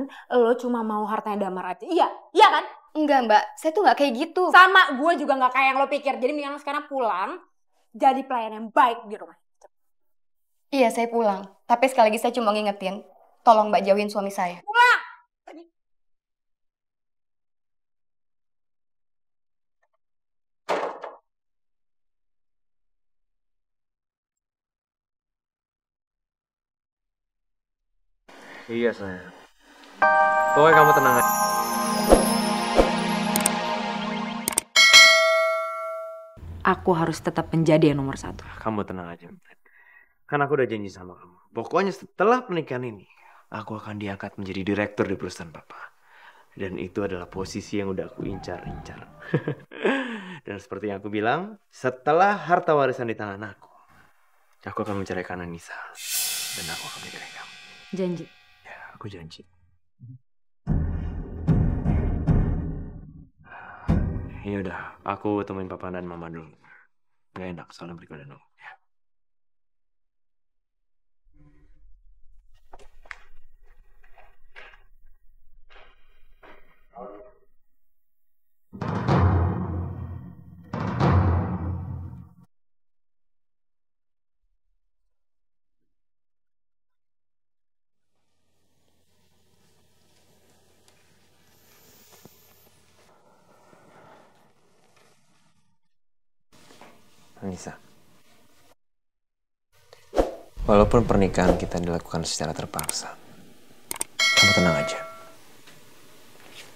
jangan-jangan lo cuma mau hartanya Damar aja. Iya, iya kan? Enggak Mbak, saya tuh nggak kayak gitu. Sama, gue juga nggak kayak yang lo pikir. Jadi mendingan lo sekarang pulang, jadi pelayan yang baik di rumah. Iya, saya pulang. Tapi sekali lagi saya cuma ngingetin, tolong Mbak jauhin suami saya. Pulang! Pergi. Iya sayang. Pokoknya kamu tenang aja. Aku harus tetap menjadi yang nomor 1. Kamu tenang aja. Kan aku udah janji sama kamu. Pokoknya setelah pernikahan ini, aku akan diangkat menjadi direktur di perusahaan papa. Dan itu adalah posisi yang udah aku incar-incar. Dan seperti yang aku bilang, setelah harta warisan di tangan aku akan menceraikan Anissa. Dan aku akan menikahi kamu. Janji? Ya, aku janji. Ya udah, aku temuin papa dan mama dulu. Gak enak soalnya mereka udah nunggu. Ya. Anissa, walaupun pernikahan kita dilakukan secara terpaksa, kamu tenang aja.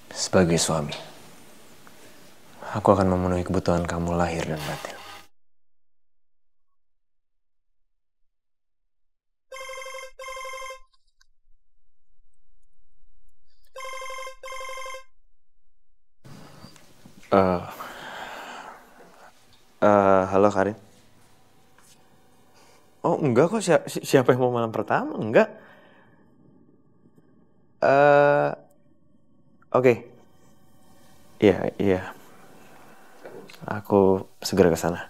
Sebagai suami, aku akan memenuhi kebutuhan kamu lahir dan batin. Halo Karin. Oh enggak kok, siapa yang mau malam pertama? Enggak. Oke. Iya. Aku segera ke sana.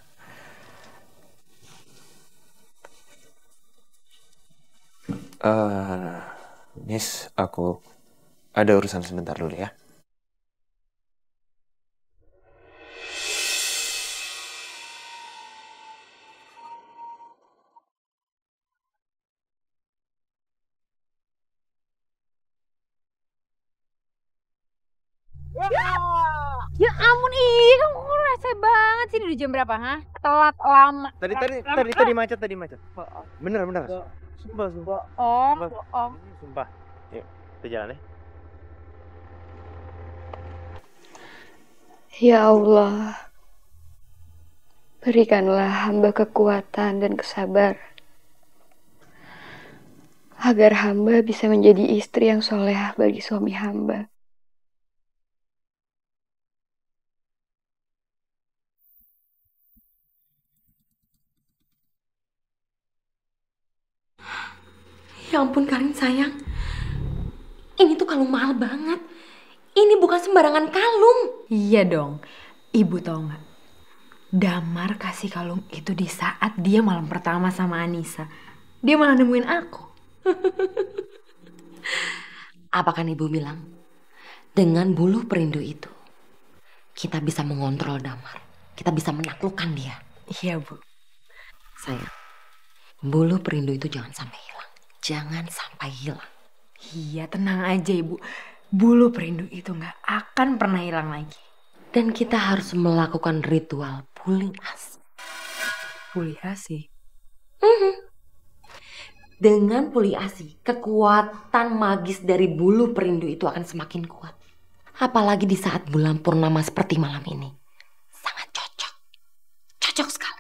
Nis, aku ada urusan sebentar dulu ya. Ya ampun, kamu kok rese banget sih. Udah jam berapa, ha? Telat lama. Tadi macet. Bener. Sumpah. Bohong. Sumpah. Yuk, kita jalan ya. Ya Allah, berikanlah hamba kekuatan dan kesabaran, agar hamba bisa menjadi istri yang solehah bagi suami hamba. Ya ampun Karin sayang, ini tuh kalung mahal banget. Ini bukan sembarangan kalung. Iya dong. Ibu tahu nggak? Damar kasih kalung itu di saat dia malam pertama sama Anissa. Dia malah nemuin aku. Apa kan ibu bilang? Dengan buluh perindu itu, kita bisa mengontrol Damar. Kita bisa menaklukkan dia. Iya bu. Sayang, buluh perindu itu jangan sampai hilang. Jangan sampai hilang. Iya, tenang aja ibu. Bulu perindu itu nggak akan pernah hilang lagi. Dan kita harus melakukan ritual pulih asi. Pulih asi? Dengan pulih asi, kekuatan magis dari bulu perindu itu akan semakin kuat. Apalagi di saat bulan purnama seperti malam ini. Sangat cocok. Cocok sekali.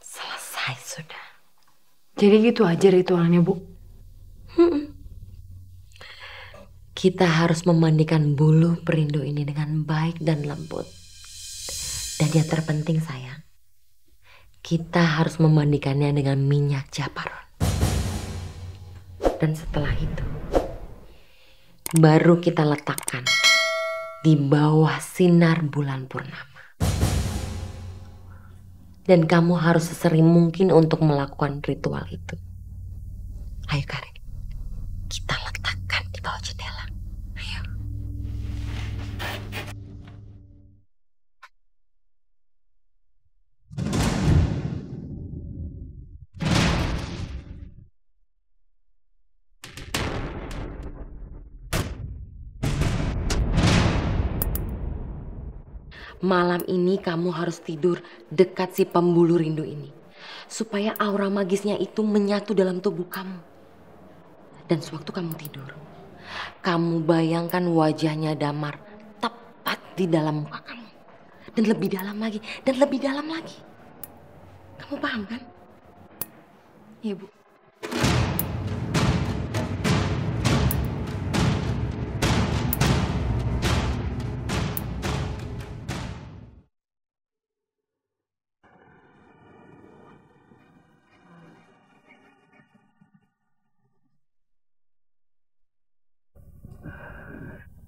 Selesai sudah. Jadi gitu aja ritualnya bu? Kita harus memandikan bulu perindu ini dengan baik dan lembut. Dan yang terpenting sayang, kita harus memandikannya dengan minyak japaron. Dan setelah itu, baru kita letakkan di bawah sinar bulan purnama. Dan kamu harus sesering mungkin untuk melakukan ritual itu. Ayo Karin, kita letakkan di bawah jendela. Ayo. Malam ini kamu harus tidur dekat si pembuluh rindu ini. Supaya aura magisnya itu menyatu dalam tubuh kamu. Dan sewaktu kamu tidur, kamu bayangkan wajahnya Damar tepat di dalam muka kamu. Dan lebih dalam lagi, dan lebih dalam lagi. Kamu paham kan? Iya, Bu.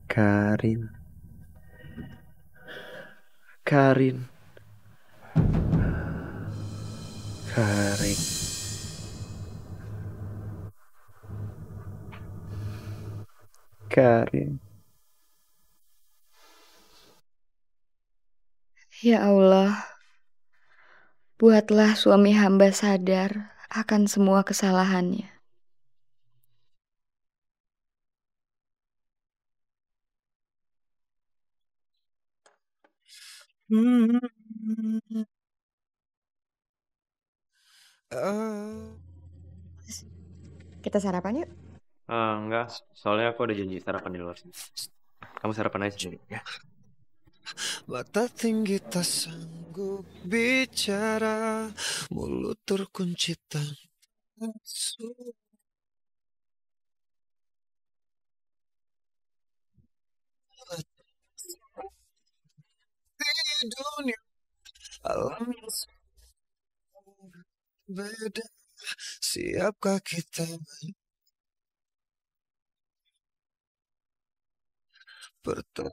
Karin. Karin. Karin. Karin. Ya Allah, buatlah suami hamba sadar akan semua kesalahannya. Kita sarapan yuk. Enggak, soalnya aku ada janji sarapan di luar sini. Kamu sarapan aja sendiri ya. Mata tinggi tak sanggup bicara, mulut terkunci tanpa suara. Di dunia alam beda, siapkah kita bertemu?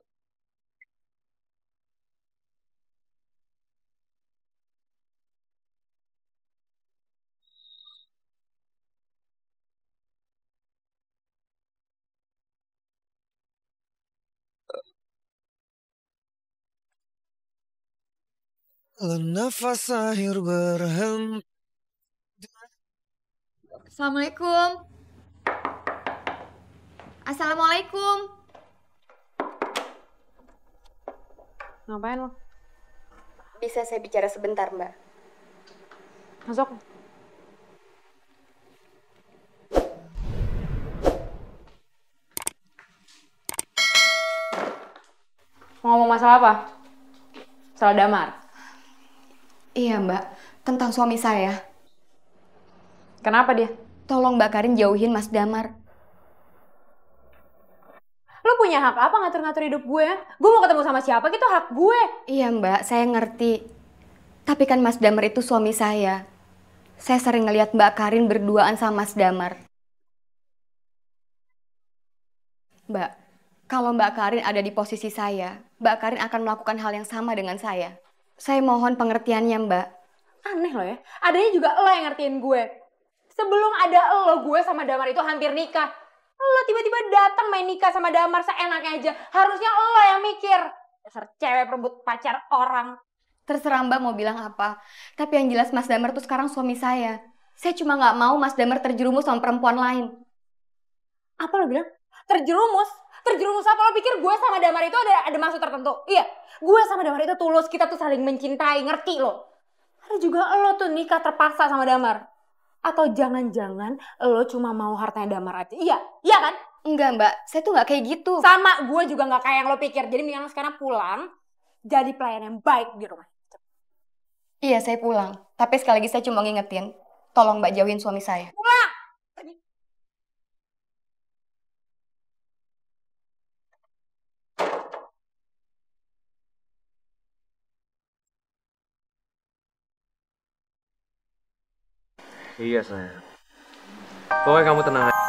Nafas akhir berhenti. Assalamualaikum. Assalamualaikum. Ngapain lo? Bisa saya bicara sebentar, Mbak? Masuk. Mau ngomong masalah apa? Masalah Damar. Iya, Mbak. Tentang suami saya. Kenapa dia? Tolong Mbak Karin jauhin Mas Damar. Lo punya hak apa ngatur-ngatur hidup gue? Gue mau ketemu sama siapa gitu hak gue. Iya, Mbak. Saya ngerti. Tapi kan Mas Damar itu suami saya. Saya sering ngeliat Mbak Karin berduaan sama Mas Damar. Mbak, kalau Mbak Karin ada di posisi saya, Mbak Karin akan melakukan hal yang sama dengan saya. Saya mohon pengertiannya, Mbak. Aneh lo ya. Adanya juga lo yang ngertiin gue. Sebelum ada lo, gue sama Damar itu hampir nikah. Lo tiba-tiba datang main nikah sama Damar seenaknya aja. Harusnya lo yang mikir. Dasar cewek perebut pacar orang. Terserah Mbak mau bilang apa. Tapi yang jelas Mas Damar tuh sekarang suami saya. Saya cuma nggak mau Mas Damar terjerumus sama perempuan lain. Apa lo bilang? Terjerumus? Terjerumus apa? Lo pikir gue sama Damar itu ada maksud tertentu? Iya, gue sama Damar itu tulus. Kita tuh saling mencintai, ngerti lo? Ada juga lo tuh nikah terpaksa sama Damar. Atau jangan-jangan lo cuma mau hartanya Damar aja. Iya, iya kan? Enggak Mbak, saya tuh nggak kayak gitu. Sama, gue juga nggak kayak yang lo pikir. Jadi mendingan lo sekarang pulang. Jadi pelayan yang baik di rumah. Iya, saya pulang. Tapi sekali lagi saya cuma ngingetin. Tolong Mbak jauhin suami saya. Pulang! Iya sayang. Pokoknya kamu tenang aja.